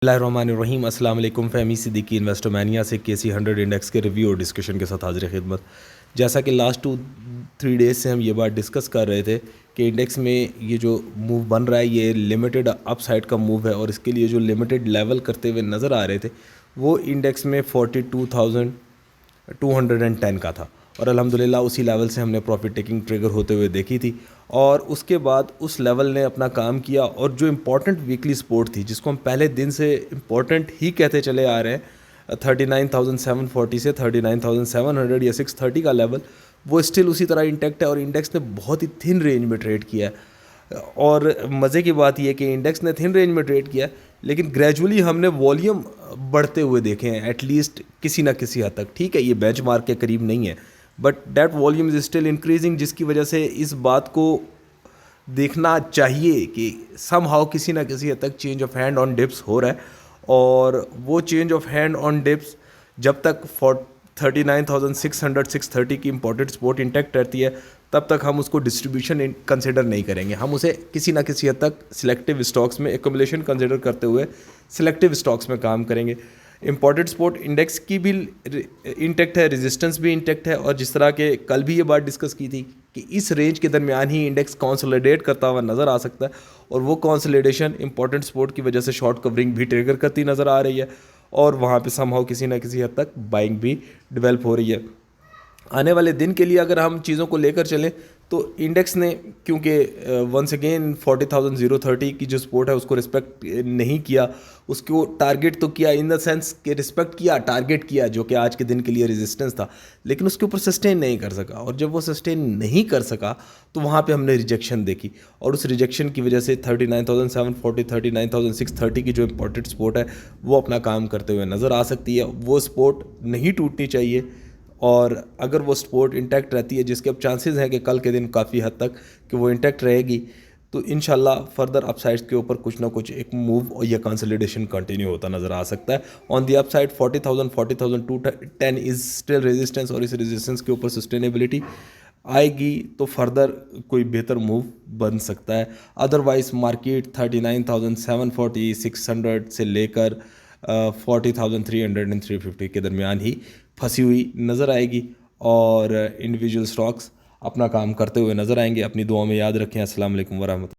बिस्मिल्लाहिर्रहमानिर्रहीम अस्सलाम वालेकुम फ़हमी सिद्दीकी इन्वेस्टोमेनिया से केसी 100 इंडेक्स के रिव्यू और डिस्कशन के साथ हाजिर खिदमत। जैसा कि लास्ट 2-3 डेज़ से हम ये बात डिस्कस कर रहे थे कि इंडेक्स में ये जो मूव बन रहा है ये लिमिटेड अपसाइड का मूव है और इसके लिए जो लिमिटेड लेवल करते हुए नज़र आ रहे थे वो इंडेक्स में 42,210 का था और अल्हम्दुलिल्लाह उसी लेवल से हमने प्रॉफिट टेकिंग ट्रिगर होते हुए देखी थी और उसके बाद उस लेवल ने अपना काम किया और जो इम्पोर्टेंट वीकली सपोर्ट थी जिसको हम पहले दिन से इम्पोर्टेंट ही कहते चले आ रहे हैं 39,740 से 39,700 या 630 का लेवल वो स्टिल उसी तरह इंटैक्ट है और इंडेक्स ने बहुत ही थिन रेंज में ट्रेड किया है। और मज़े की बात यह कि इंडेक्स ने थिन रेंज में ट्रेड किया लेकिन ग्रेजुअली हमने वॉल्यूम बढ़ते हुए देखे हैं एटलीस्ट किसी ना किसी हद तक। ठीक है, ये बेंचमार्क के करीब नहीं है but that volume is still increasing, जिसकी वजह से इस बात को देखना चाहिए कि सम हाउ किसी ना किसी हद तक change of hand on dips हो रहा है और वो change of hand on dips जब तक 39,600-630 की इम्पोर्टेड सपोर्ट इंटैक्ट रहती है तब तक हम उसको डिस्ट्रीब्यूशन कंसिडर नहीं करेंगे। हम उसे किसी ना किसी हद तक सिलेक्टिव स्टॉक्स में एक्यूमुलेशन कंसिडर करते हुए सिलेक्टिव स्टॉक्स में काम करेंगे। इम्पोर्टेड सपोर्ट इंडेक्स की भी इंटैक्ट है, रेजिस्टेंस भी इंटैक्ट है और जिस तरह के कल भी ये बात डिस्कस की थी कि इस रेंज के दरमियान ही इंडेक्स कंसोलिडेट करता हुआ नज़र आ सकता है और वो कंसोलिडेशन इंपॉर्टेंट सपोर्ट की वजह से शॉर्ट कवरिंग भी ट्रिगर करती नज़र आ रही है और वहाँ पे समहाउ किसी ना किसी हद तक बाइंग भी डेवलप हो रही है। आने वाले दिन के लिए अगर हम चीज़ों को लेकर चलें तो इंडेक्स ने क्योंकि वंस अगेन 40,030 की जो सपोर्ट है उसको रिस्पेक्ट नहीं किया, उसको टारगेट तो किया इन द सेंस कि रिस्पेक्ट किया, टारगेट किया जो कि आज के दिन के लिए रेजिस्टेंस था, लेकिन उसके ऊपर सस्टेन नहीं कर सका और जब वो सस्टेन नहीं कर सका तो वहाँ पे हमने रिजेक्शन देखी और उस रिजेक्शन की वजह से 39,740 39,630 की जो इम्पोर्टेंट सपोर्ट है वो अपना काम करते हुए नज़र आ सकती है। वो सपोर्ट नहीं टूटनी चाहिए और अगर वो सपोर्ट इंटैक्ट रहती है, जिसके अब चांसेस हैं कि कल के दिन काफ़ी हद तक कि वो इंटैक्ट रहेगी, तो इंशाल्लाह फर्दर अपसाइड्स के ऊपर कुछ ना कुछ एक मूव या कंसोलिडेशन कंटिन्यू होता नज़र आ सकता है। On the upside 40,210 is still resistance और इस रेजिस्टेंस के ऊपर सस्टेनेबिलिटी आएगी तो फर्दर कोई बेहतर मूव बन सकता है। अदरवाइज़ मार्केट 39,740 600 से लेकर 40,300 एंड 350 के दरमियान ही फंसी हुई नज़र आएगी और इंडिविजुअल स्टॉक्स अपना काम करते हुए नज़र आएंगे। अपनी दुआ में याद रखें। अस्सलाम वालेकुम वरहमतुल्लाह।